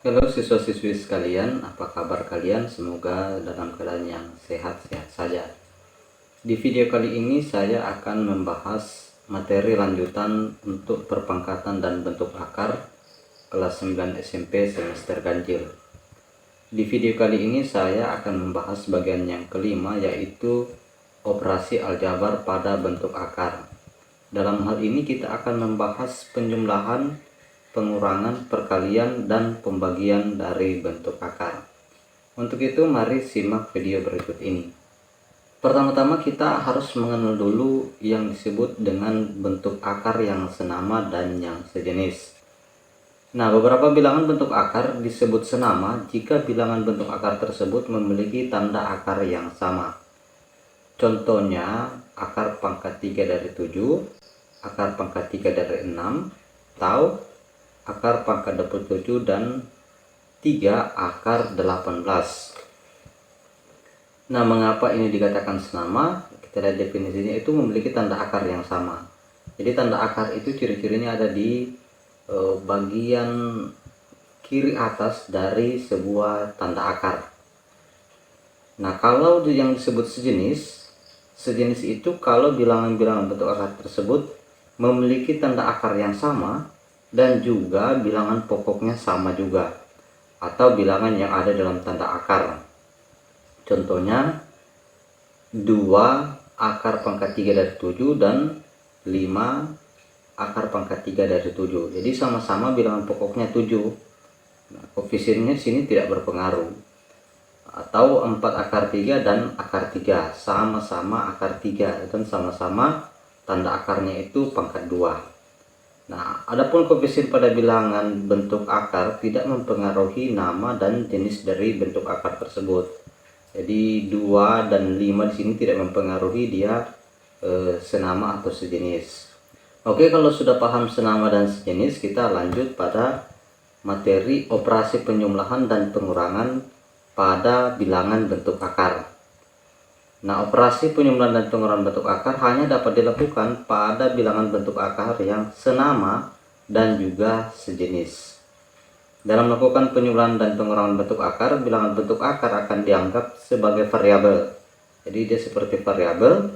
Halo siswa-siswi sekalian, apa kabar kalian? Semoga dalam keadaan yang sehat-sehat saja. Di video kali ini saya akan membahas materi lanjutan untuk perpangkatan dan bentuk akar kelas 9 SMP semester ganjil. Di video kali ini saya akan membahas bagian yang kelima, yaitu operasi aljabar pada bentuk akar. Dalam hal ini kita akan membahas penjumlahan, pengurangan, perkalian, dan pembagian dari bentuk akar. Untuk itu mari simak video berikut ini. Pertama-tama kita harus mengenal dulu yang disebut dengan bentuk akar yang senama dan yang sejenis. Nah, beberapa bilangan bentuk akar disebut senama jika bilangan bentuk akar tersebut memiliki tanda akar yang sama. Contohnya akar pangkat 3 dari 7, akar pangkat 3 dari 6, atau akar pangkat 27 dan 3 akar 18. Nah, mengapa ini dikatakan senama? Kita lihat definisinya, itu memiliki tanda akar yang sama. Jadi tanda akar itu ciri-cirinya ada di bagian kiri atas dari sebuah tanda akar. Nah, kalau yang disebut sejenis itu kalau bilangan-bilangan bentuk akar tersebut memiliki tanda akar yang sama dan juga bilangan pokoknya sama juga, atau bilangan yang ada dalam tanda akar. Contohnya 2 akar pangkat 3 dari 7 dan 5 akar pangkat 3 dari 7. Jadi sama-sama bilangan pokoknya 7. Nah, koefisiennya sini tidak berpengaruh. Atau 4 akar 3 dan akar 3, sama-sama akar 3 dan sama-sama tanda akarnya itu pangkat 2. Nah, adapun koefisien pada bilangan bentuk akar tidak mempengaruhi nama dan jenis dari bentuk akar tersebut. Jadi 2 dan 5 di sini tidak mempengaruhi dia senama atau sejenis. Oke, kalau sudah paham senama dan sejenis, kita lanjut pada materi operasi penjumlahan dan pengurangan pada bilangan bentuk akar. Nah, operasi penjumlahan dan pengurangan bentuk akar hanya dapat dilakukan pada bilangan bentuk akar yang senama dan juga sejenis. Dalam melakukan penjumlahan dan pengurangan bentuk akar, bilangan bentuk akar akan dianggap sebagai variabel. Jadi dia seperti variabel,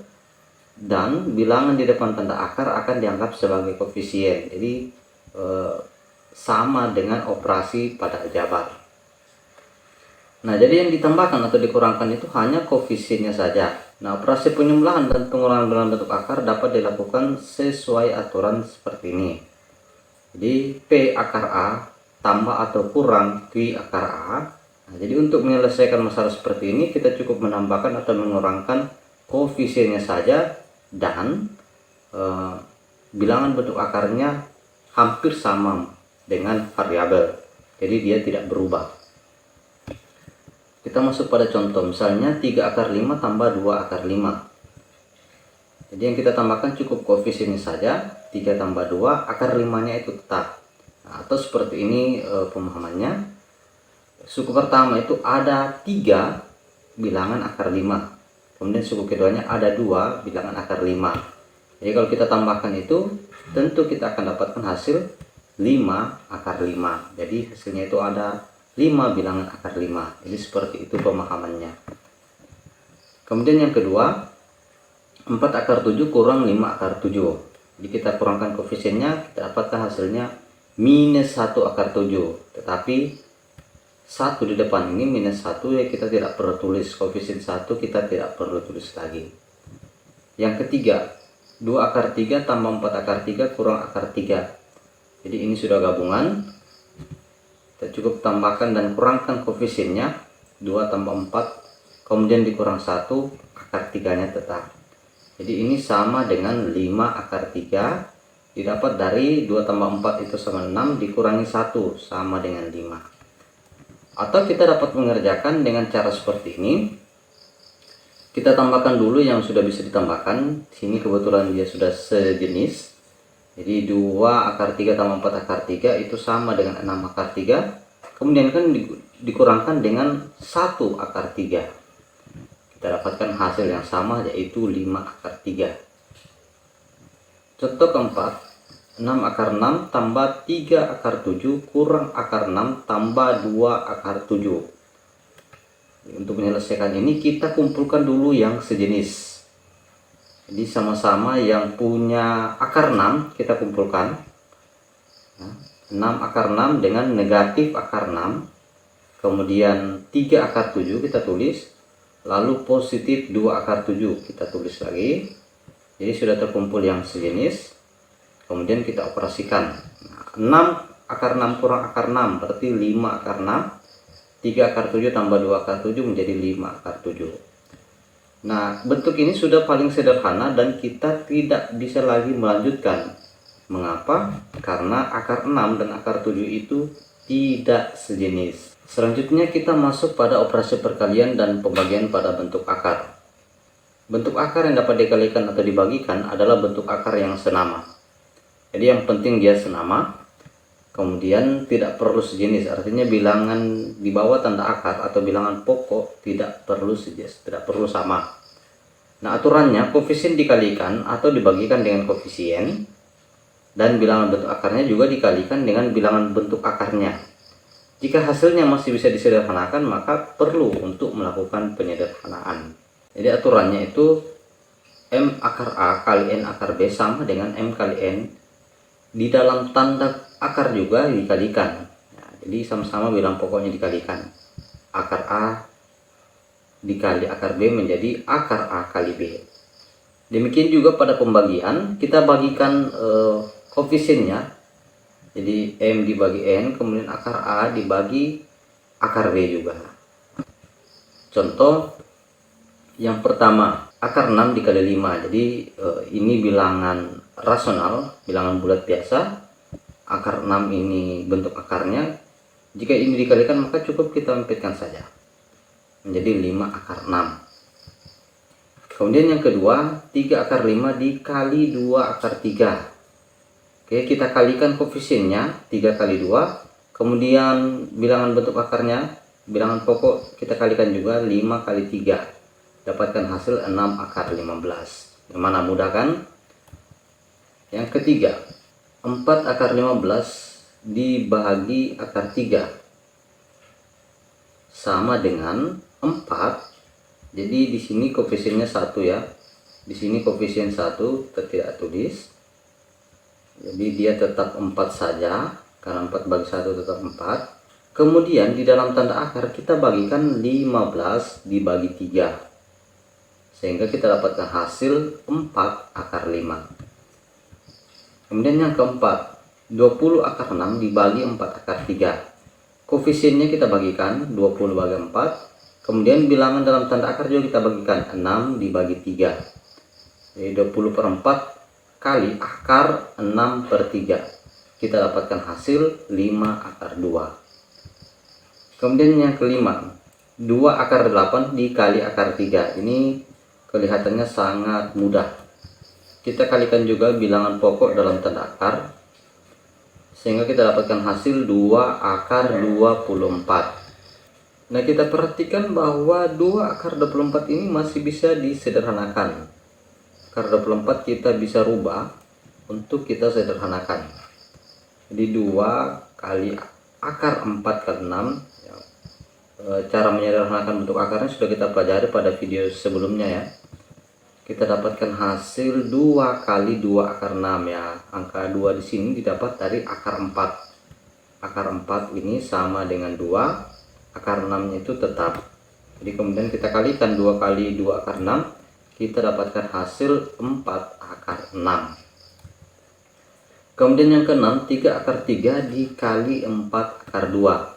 dan bilangan di depan tanda akar akan dianggap sebagai koefisien. Jadi sama dengan operasi pada aljabar. Nah, jadi yang ditambahkan atau dikurangkan itu hanya koefisiennya saja. Nah, operasi penjumlahan dan pengurangan bilangan bentuk akar dapat dilakukan sesuai aturan seperti ini. Jadi P akar A tambah atau kurang Q akar A. Nah, jadi untuk menyelesaikan masalah seperti ini kita cukup menambahkan atau mengurangkan koefisiennya saja, dan bilangan bentuk akarnya hampir sama dengan variabel. Jadi dia tidak berubah. Kita masuk pada contoh, misalnya 3 akar 5 tambah 2 akar 5. Jadi yang kita tambahkan cukup koefisiennya saja, 3 tambah 2, akar 5-nya itu tetap. Nah, atau seperti ini pemahamannya. Suku pertama itu ada 3 bilangan akar 5. Kemudian suku keduanya ada 2 bilangan akar 5. Jadi kalau kita tambahkan itu, tentu kita akan dapatkan hasil 5 akar 5. Jadi hasilnya itu ada 5 bilangan akar 5. Jadi seperti itu pemahamannya. Kemudian yang kedua, 4 akar 7 kurang 5 akar 7. Jadi kita kurangkan koefisiennya, kita dapatkan hasilnya minus 1 akar 7. Tetapi 1 di depan ini minus 1, ya kita tidak perlu tulis. Koefisien 1 kita tidak perlu tulis lagi. Yang ketiga, 2 akar 3 tambah 4 akar 3 kurang akar 3. Jadi ini sudah gabungan. Kita cukup tambahkan dan kurangkan koefisiennya, 2 tambah 4, kemudian dikurang 1, akar 3-nya tetap. Jadi ini sama dengan 5 akar 3, didapat dari 2 tambah 4 itu sama 6, dikurangi 1, sama dengan 5. Atau kita dapat mengerjakan dengan cara seperti ini. Kita tambahkan dulu yang sudah bisa ditambahkan. Sini kebetulan dia sudah sejenis. Jadi 2 akar 3 tambah 4 akar 3 itu sama dengan 6 akar 3. Kemudian kan dikurangkan dengan 1 akar 3. Kita dapatkan hasil yang sama, yaitu 5 akar 3. Contoh keempat, 6 akar 6 tambah 3 akar 7 kurang akar 6 tambah 2 akar 7. Untuk menyelesaikan ini kita kumpulkan dulu yang sejenis. Jadi sama-sama yang punya akar 6 kita kumpulkan. 6 akar 6 dengan negatif akar 6. Kemudian 3 akar 7 kita tulis. Lalu positif 2 akar 7 kita tulis lagi. Jadi sudah terkumpul yang sejenis. Kemudian kita operasikan. 6 akar 6 kurang akar 6 berarti 5 akar 6. 3 akar 7 tambah 2 akar 7 menjadi 5 akar 7. Nah, bentuk ini sudah paling sederhana dan kita tidak bisa lagi melanjutkan. Mengapa? Karena akar 6 dan akar 7 itu tidak sejenis. Selanjutnya kita masuk pada operasi perkalian dan pembagian pada bentuk akar. Bentuk akar yang dapat dikalikan atau dibagikan adalah bentuk akar yang senama. Jadi yang penting dia senama, kemudian tidak perlu sejenis, artinya bilangan di bawah tanda akar atau bilangan pokok tidak perlu sejenis, tidak perlu sama. Nah, aturannya koefisien dikalikan atau dibagikan dengan koefisien, dan bilangan bentuk akarnya juga dikalikan dengan bilangan bentuk akarnya. Jika hasilnya masih bisa disederhanakan, maka perlu untuk melakukan penyederhanaan. Jadi aturannya itu M akar A kali N akar B sama dengan M kali N di dalam tanda akar juga dikalikan. Nah, jadi sama-sama bilangan pokoknya dikalikan. Akar A dikali akar B menjadi akar A kali B. Demikian juga pada pembagian, kita bagikan koefisiennya. Jadi M dibagi N, kemudian akar A dibagi akar B juga. Contoh yang pertama, akar 6 dikali 5. Jadi ini bilangan rasional, bilangan bulat biasa. Akar 6 ini bentuk akarnya. Jika ini dikalikan maka cukup kita empitkan saja menjadi 5 akar 6. Kemudian yang kedua, 3 akar 5 dikali 2 akar 3. Oke, kita kalikan koefisiennya 3 kali 2. Kemudian bilangan bentuk akarnya, bilangan pokok kita kalikan juga 5 kali 3. Dapatkan hasil 6 akar 15. Yang mana mudah kan? Yang ketiga, 4 akar 15 dibagi akar 3 sama dengan 4. Jadi di sini koefisiennya 1 ya. Di sini koefisien 1 kita tidak tulis. Jadi dia tetap 4 saja, karena 4 bagi 1 tetap 4. Kemudian di dalam tanda akar kita bagikan 15 dibagi 3. Sehingga kita dapatkan hasil 4 akar 5. Kemudian yang keempat, 20 akar 6 dibagi 4 akar 3. Koefisiennya kita bagikan 20 bagi 4. Kemudian bilangan dalam tanda akar juga kita bagikan 6 dibagi 3. Jadi 20 per 4 kali akar 6 per 3. Kita dapatkan hasil 5 akar 2. Kemudian yang kelima, 2 akar 8 dikali akar 3. Ini kelihatannya sangat mudah. Kita kalikan juga bilangan pokok dalam tanda akar, sehingga kita dapatkan hasil 2 akar 24. Nah, kita perhatikan bahwa 2 akar 24 ini masih bisa disederhanakan. Akar 24 kita bisa rubah untuk kita sederhanakan. Jadi 2 kali akar 4 kali 6. Cara menyederhanakan bentuk akarnya sudah kita pelajari pada video sebelumnya ya. Kita dapatkan hasil 2 kali 2 akar 6 ya. Angka 2 di sini didapat dari akar 4. Akar 4 ini sama dengan 2. Akar 6 itu tetap. Jadi kemudian kita kalikan 2 kali 2 akar 6. Kita dapatkan hasil 4 akar 6. Kemudian yang ke-6, 3 akar 3 dikali 4 akar 2.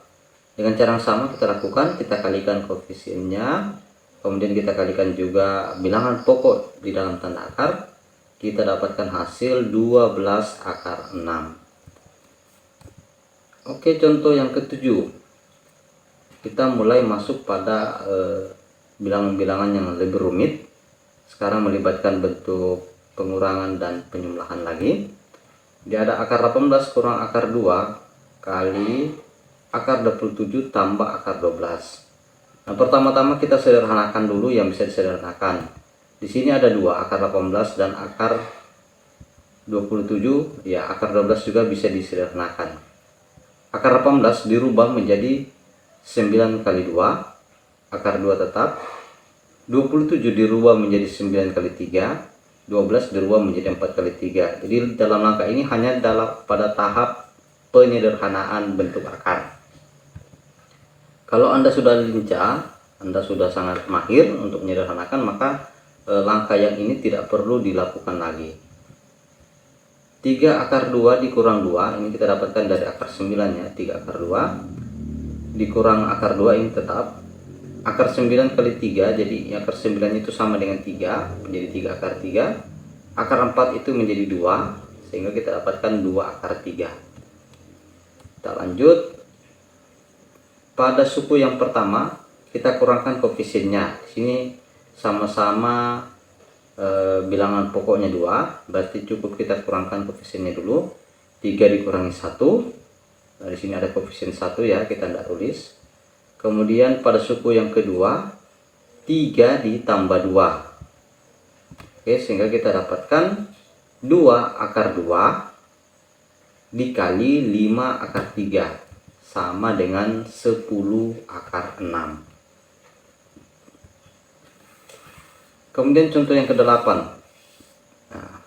Dengan cara yang sama kita lakukan, kita kalikan koefisiennya. Kemudian kita kalikan juga bilangan pokok di dalam tanda akar. Kita dapatkan hasil 12 akar 6. Oke, contoh yang ketujuh. Kita mulai masuk pada bilangan-bilangan yang lebih rumit. Sekarang melibatkan bentuk pengurangan dan penyumlahan lagi. Dia ada akar 18 kurang akar 2 kali akar 27 tambah akar 12. Nah, pertama-tama kita sederhanakan dulu yang bisa disederhanakan. Di sini ada 2, akar 18 dan akar 27, ya akar 12 juga bisa disederhanakan. Akar 18 dirubah menjadi 9 kali 2, akar 2 tetap. 27 dirubah menjadi 9 kali 3, 12 dirubah menjadi 4 kali 3. Jadi dalam langkah ini hanya pada tahap penyederhanaan bentuk akar. Kalau Anda sudah lincah, Anda sudah sangat mahir untuk menyederhanakan, maka langkah yang ini tidak perlu dilakukan lagi. 3 akar 2 dikurang 2, ini kita dapatkan dari akar 9 ya. 3 akar 2 dikurang akar 2 ini tetap. Akar 9 kali 3, jadi akar 9 itu sama dengan 3, menjadi 3 akar 3. Akar 4 itu menjadi 2, sehingga kita dapatkan 2 akar 3. Kita lanjut. Pada suku yang pertama, kita kurangkan koefisiennya. Di sini sama-sama bilangan pokoknya 2, berarti cukup kita kurangkan koefisiennya dulu. 3 dikurangi 1, nah di sini ada koefisien 1 ya, kita tidak tulis. Kemudian pada suku yang kedua, 3 ditambah 2. Oke, sehingga kita dapatkan 2 akar 2 dikali 5 akar 3 sama dengan 10 akar 6. Kemudian contoh yang ke-8. Nah,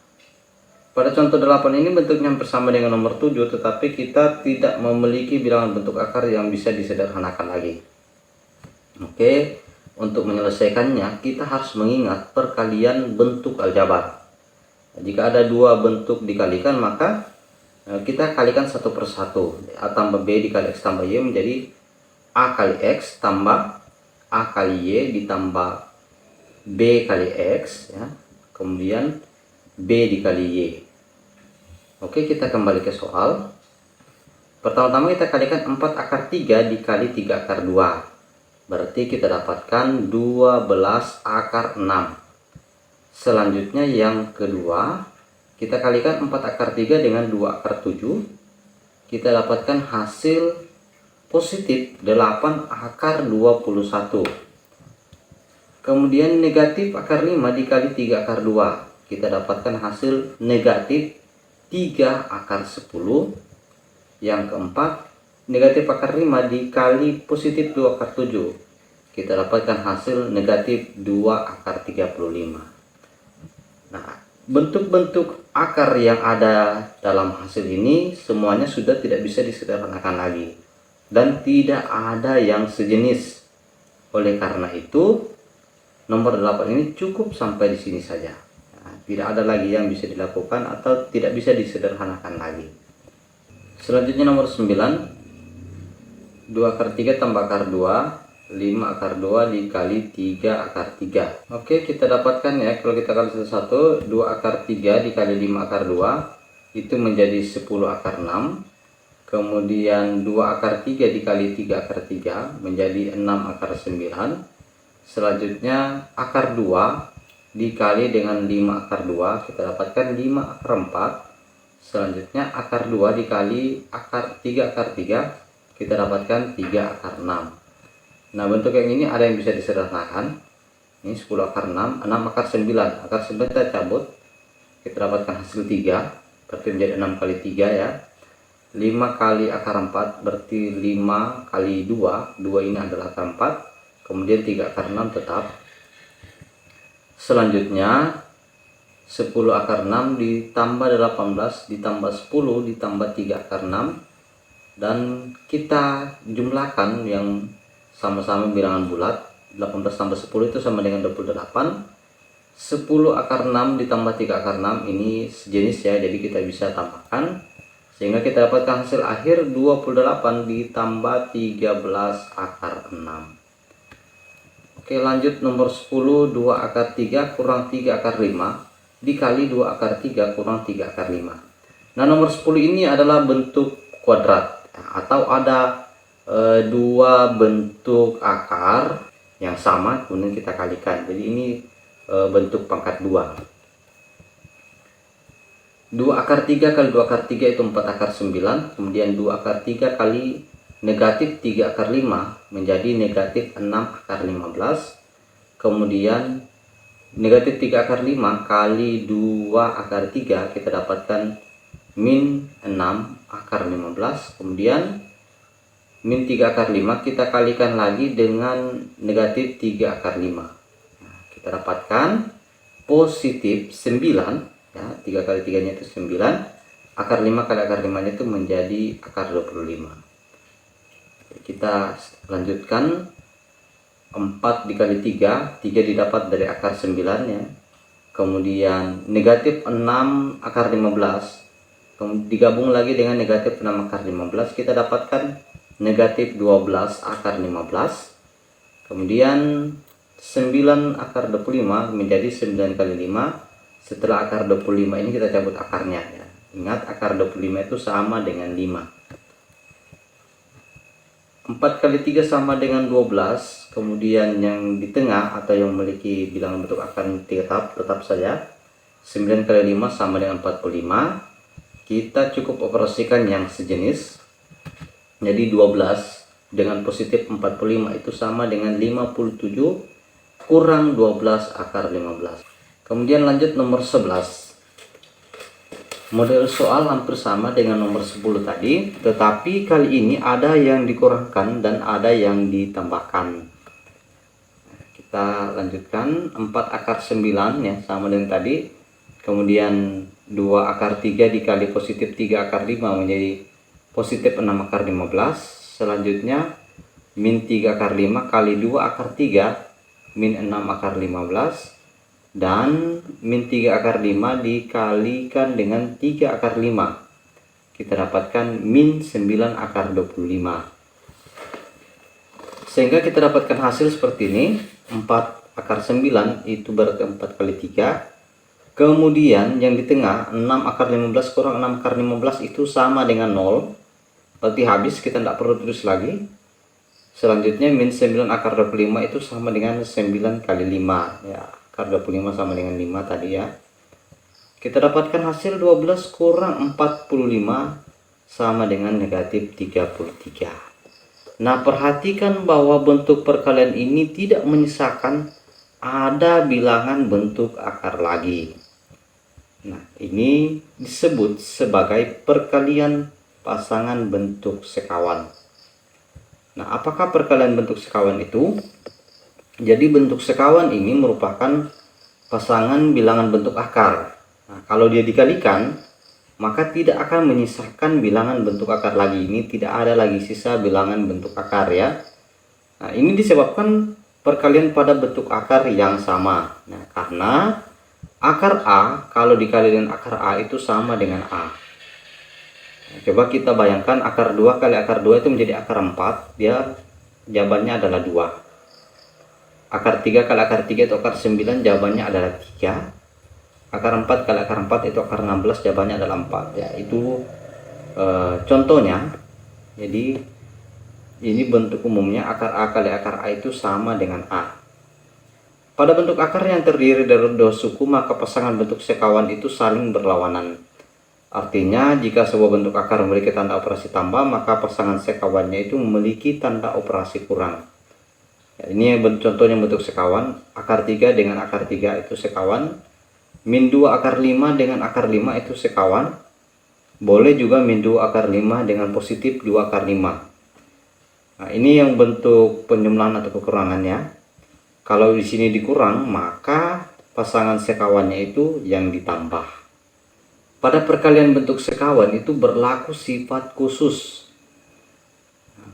pada contoh 8 ini bentuknya bersama dengan nomor 7, tetapi kita tidak memiliki bilangan bentuk akar yang bisa disederhanakan lagi. Oke, untuk menyelesaikannya kita harus mengingat perkalian bentuk aljabar. Jika ada 2 bentuk dikalikan, maka kita kalikan satu per satu. A tambah B dikali X tambah Y menjadi A kali X tambah A kali Y ditambah B kali X ya, kemudian B dikali Y. Oke, kita kembali ke soal. Pertama-tama kita kalikan 4 akar 3 dikali 3 akar 2, berarti kita dapatkan 12 akar 6. Selanjutnya yang kedua, kita kalikan 4 akar 3 dengan 2 akar 7, kita dapatkan hasil positif 8 akar 21. Kemudian negatif akar 5 dikali 3 akar 2, kita dapatkan hasil negatif 3 akar 10. Yang keempat, negatif akar 5 dikali positif 2 akar 7, kita dapatkan hasil negatif 2 akar 35. Nah, bentuk-bentuk akar yang ada dalam hasil ini semuanya sudah tidak bisa disederhanakan lagi, dan tidak ada yang sejenis. Oleh karena itu, nomor 8 ini cukup sampai di sini saja. Nah, tidak ada lagi yang bisa dilakukan atau tidak bisa disederhanakan lagi. Selanjutnya nomor 9. 2 akar 3 tambah akar 2, 5 akar 2 dikali 3 akar 3. Oke, kita dapatkan ya, kalau kita kali satu-satu, 2 akar 3 dikali 5 akar 2 itu menjadi 10 akar 6. Kemudian 2 akar 3 dikali 3 akar 3 menjadi 6 akar 9. Selanjutnya akar 2 dikali dengan 5 akar 2, kita dapatkan 5 akar 4. Selanjutnya akar 2 dikali akar 3 akar 3, kita dapatkan 3 akar 6. Nah, bentuk yang ini ada yang bisa disederhanakan. Ini 10 akar 6, 6 akar 9. Akar 9 kita cabut, kita dapatkan hasil 3, berarti menjadi 6 kali 3 ya. 5 kali akar 4 berarti 5 kali 2, 2 ini adalah akar 4. Kemudian 3 akar 6 tetap. Selanjutnya 10 akar 6 ditambah 18 ditambah 10 ditambah 3 akar 6, dan kita jumlahkan yang sama-sama bilangan bulat. 18 tambah 10 itu sama dengan 28. 10 akar 6 ditambah 3 akar 6 ini sejenis ya, jadi kita bisa tambahkan sehingga kita dapatkan hasil akhir 28 ditambah 13 akar 6. Oke, lanjut nomor 10. 2 akar 3 kurang 3 akar 5 dikali 2 akar 3 kurang 3 akar 5. Nah, nomor 10 ini adalah bentuk kuadrat, atau ada 2 bentuk akar yang sama kemudian kita kalikan. Jadi ini bentuk pangkat 2. 2 akar 3 kali 2 akar 3 itu 4 akar 9. Kemudian 2 akar 3 kali negatif 3 akar 5 menjadi negatif 6 akar 15. Kemudian negatif 3 akar 5 kali 2 akar 3 kita dapatkan min 6 akar 15. Kemudian min 3 akar 5 kita kalikan lagi dengan negatif 3 akar 5. Nah, kita dapatkan positif 9 ya, 3 kali 3 nya itu 9, akar 5 kali akar 5 nya itu menjadi akar 25. Kita lanjutkan, 4 dikali 3 didapat dari akar 9 ya. Kemudian negatif 6 akar 15 digabung lagi dengan negatif 6 akar 15, kita dapatkan negatif 12 akar 15. Kemudian 9 akar 25 menjadi 9 kali 5. Setelah akar 25 ini kita cabut akarnya ya. Ingat, akar 25 itu sama dengan 5. 4 kali 3 sama dengan 12. Kemudian yang di tengah atau yang memiliki bilangan bentuk akar tetap saja 9 kali 5 sama dengan 45. Kita cukup operasikan yang sejenis. Jadi 12 dengan positif 45 itu sama dengan 57 kurang 12 akar 15. Kemudian lanjut nomor 11. Model soal hampir sama dengan nomor 10 tadi, tetapi kali ini ada yang dikurangkan dan ada yang ditambahkan. Kita lanjutkan, 4 akar 9 ya, sama dengan tadi. Kemudian 2 akar 3 dikali positif 3 akar 5 menjadi positif 6 akar 15. Selanjutnya min 3 akar 5 kali 2 akar 3 min 6 akar 15. Dan min 3 akar 5 dikalikan dengan 3 akar 5, kita dapatkan min 9 akar 25. Sehingga kita dapatkan hasil seperti ini. 4 akar 9 itu berarti 4 kali 3. Kemudian yang di tengah 6 akar 15 kurang 6 akar 15 itu sama dengan 0, berarti habis, kita tidak perlu tulis lagi. Selanjutnya min 9 akar 25 itu sama dengan 9 kali 5 ya. Akar 25 sama dengan 5 tadi ya. Kita dapatkan hasil 12 kurang 45 sama dengan negatif 33. Nah, perhatikan bahwa bentuk perkalian ini tidak menyisakan ada bilangan bentuk akar lagi. Nah, ini disebut sebagai perkalian pasangan bentuk sekawan. Nah, apakah perkalian bentuk sekawan itu? Jadi bentuk sekawan ini merupakan pasangan bilangan bentuk akar. Nah, kalau dia dikalikan, maka tidak akan menyisakan bilangan bentuk akar lagi. Ini tidak ada lagi sisa bilangan bentuk akar ya. Nah, ini disebabkan perkalian pada bentuk akar yang sama. Nah, karena akar A kalau dikali dengan akar A itu sama dengan A. Nah, coba kita bayangkan akar 2 kali akar 2 itu menjadi akar 4. Dia jawabannya adalah 2. Akar 3 kali akar 3 itu akar 9, jawabannya adalah 3. Akar 4 kali akar 4 itu akar 16, jawabannya adalah 4 ya. Itu contohnya. Jadi ini bentuk umumnya, akar A kali akar A itu sama dengan A. Pada bentuk akar yang terdiri dari dua suku, maka pasangan bentuk sekawan itu saling berlawanan. Artinya jika sebuah bentuk akar memiliki tanda operasi tambah, maka pasangan sekawannya itu memiliki tanda operasi kurang. Ini contohnya bentuk sekawan. Akar 3 dengan akar 3 itu sekawan. Min 2 akar 5 dengan akar 5 itu sekawan. Boleh juga min 2 akar 5 dengan positif 2 akar 5. Nah, ini yang bentuk penjumlahan atau kekurangannya. Kalau di sini dikurang, maka pasangan sekawannya itu yang ditambah. Pada perkalian bentuk sekawan itu berlaku sifat khusus.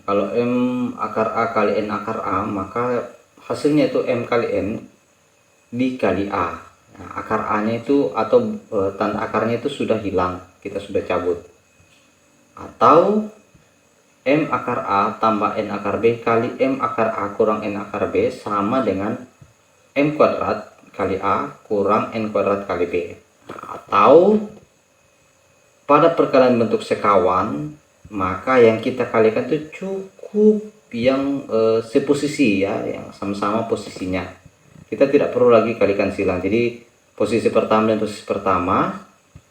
Kalau M akar A kali N akar A, maka hasilnya itu M kali N dikali A. Nah, akar A nya itu atau tanda akarnya itu sudah hilang, kita sudah cabut. Atau M akar A tambah N akar B kali M akar A kurang N akar B sama dengan M kuadrat kali A kurang N kuadrat kali B. Atau pada perkalian bentuk sekawan, maka yang kita kalikan itu cukup yang seposisi ya, yang sama-sama posisinya. Kita tidak perlu lagi kalikan silang. Jadi posisi pertama dan posisi pertama,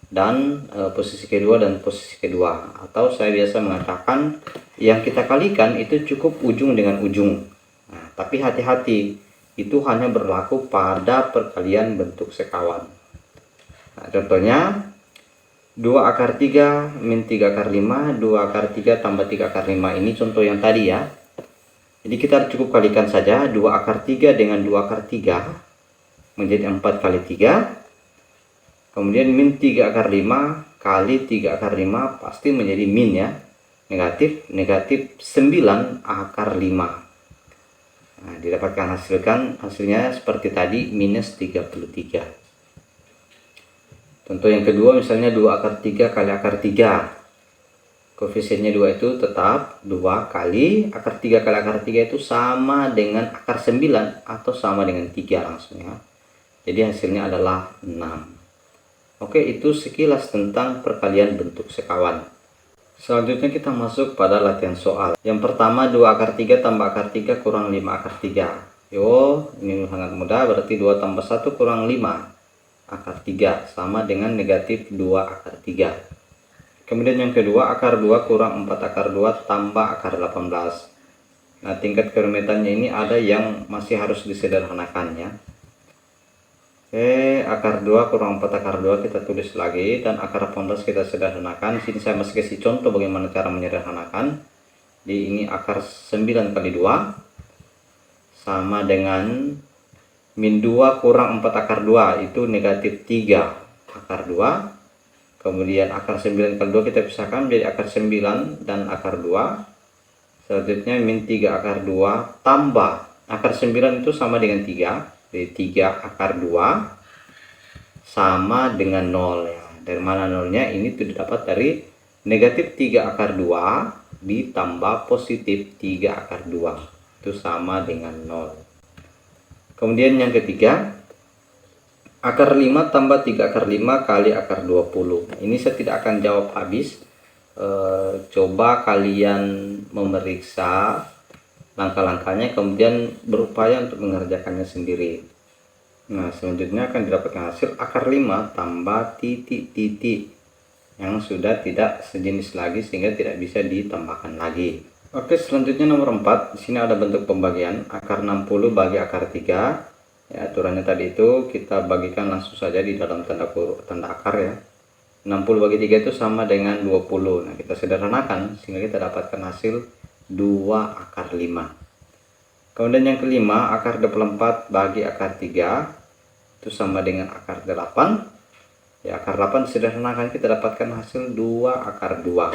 dan posisi kedua dan posisi kedua. Atau saya biasa mengatakan yang kita kalikan itu cukup ujung dengan ujung. Nah, tapi hati-hati, itu hanya berlaku pada perkalian bentuk sekawan. Nah, contohnya 2 akar 3 min 3 akar 5, 2 akar 3 tambah 3 akar 5. Ini contoh yang tadi ya. Jadi kita cukup kalikan saja 2 akar 3 dengan 2 akar 3 menjadi 4 kali 3. Kemudian min 3 akar 5 kali 3 akar 5 pasti menjadi min ya. Negatif 9 akar 5. Nah, didapatkan hasilnya seperti tadi, minus 33. Contoh yang kedua misalnya 2 akar 3 kali akar 3. Koefisiennya 2 itu tetap 2 kali akar 3 kali akar 3 itu sama dengan akar 9 atau sama dengan 3 langsung ya. Jadi hasilnya adalah 6. Oke, itu sekilas tentang perkalian bentuk sekawan. Selanjutnya kita masuk pada latihan soal. Yang pertama 2 akar 3 tambah akar 3 kurang 5 akar 3. Yo, ini sangat mudah, berarti 2 tambah 1 kurang 5 akar 3 sama dengan negatif 2 akar 3. Kemudian yang kedua, akar 2 kurang 4 akar 2 tambah akar 18. Nah, tingkat kerumitannya ini ada yang masih harus disederhanakan ya. Oke, akar 2 kurang 4 akar 2 kita tulis lagi, dan akar 18 kita sederhanakan. Sini saya masih kasih contoh bagaimana cara menyederhanakan. Di ini akar 9 kali 2 sama dengan min 2 kurang 4 akar 2 itu negatif 3 akar 2. Kemudian akar 9 kali 2 kita pisahkan menjadi akar 9 dan akar 2. Selanjutnya min 3 akar 2 tambah akar 9 itu sama dengan 3. Jadi 3 akar 2 sama dengan 0 ya. Dari mana nolnya? Ini tuh didapat dari negatif 3 akar 2 ditambah positif 3 akar 2. Itu sama dengan 0. Kemudian yang ketiga, akar 5 tambah 3 akar 5 kali akar 20. Ini saya tidak akan jawab habis. Coba kalian memeriksa langkah-langkahnya, kemudian berupaya untuk mengerjakannya sendiri. Nah, selanjutnya akan didapatkan hasil akar 5 tambah titik-titik yang sudah tidak sejenis lagi sehingga tidak bisa ditambahkan lagi. Oke, selanjutnya nomor 4. Di sini ada bentuk pembagian akar 60 bagi akar 3. Ya, aturannya tadi itu kita bagikan langsung saja di dalam tanda akar ya. 60 bagi 3 itu sama dengan 20. Nah, kita sederhanakan sehingga kita dapatkan hasil 2 akar 5. Kemudian yang kelima, akar 24 bagi akar 3 itu sama dengan akar 8. Ya, akar 8 sederhanakan kita dapatkan hasil 2 akar 2.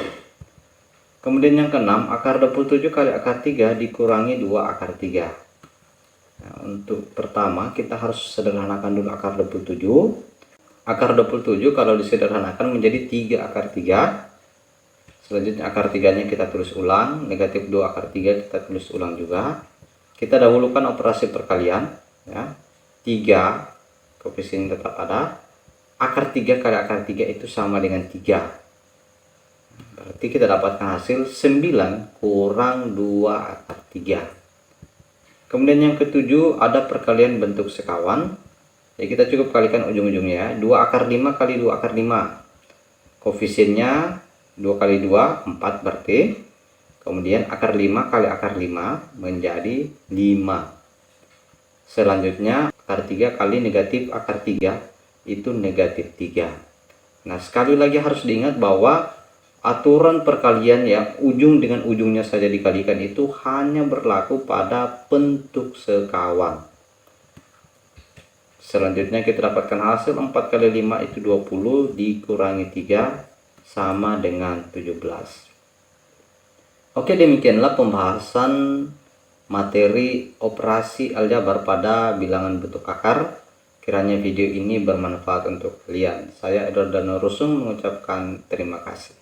Kemudian yang keenam, akar 27 kali akar 3 dikurangi 2 akar 3. Nah, untuk pertama kita harus sederhanakan dulu akar 27. Akar 27 kalau disederhanakan menjadi 3 akar 3. Selanjutnya akar 3-nya kita tulis ulang, negatif 2 akar 3 kita tulis ulang juga. Kita dahulukan operasi perkalian ya. 3 koefisien tetap ada. Akar 3 kali akar 3 itu sama dengan 3. Berarti kita dapatkan hasil 9 kurang 2 akar 3. Kemudian yang ketujuh ada perkalian bentuk sekawan. Jadi kita cukup kalikan ujung-ujungnya ya. 2 akar 5 kali 2 akar 5. Koefisiennya 2 kali 2, 4 berarti. Kemudian akar 5 kali akar 5 menjadi 5. Selanjutnya akar 3 kali negatif akar 3 itu negatif 3. Nah, sekali lagi harus diingat bahwa aturan perkalian yang ujung dengan ujungnya saja dikalikan itu hanya berlaku pada bentuk sekawan. Selanjutnya kita dapatkan hasil 4 kali 5 itu 20 dikurangi 3 sama dengan 17. Oke, demikianlah pembahasan materi operasi aljabar pada bilangan bentuk akar. Kiranya video ini bermanfaat untuk kalian. Saya Edward Dano Rusung mengucapkan terima kasih.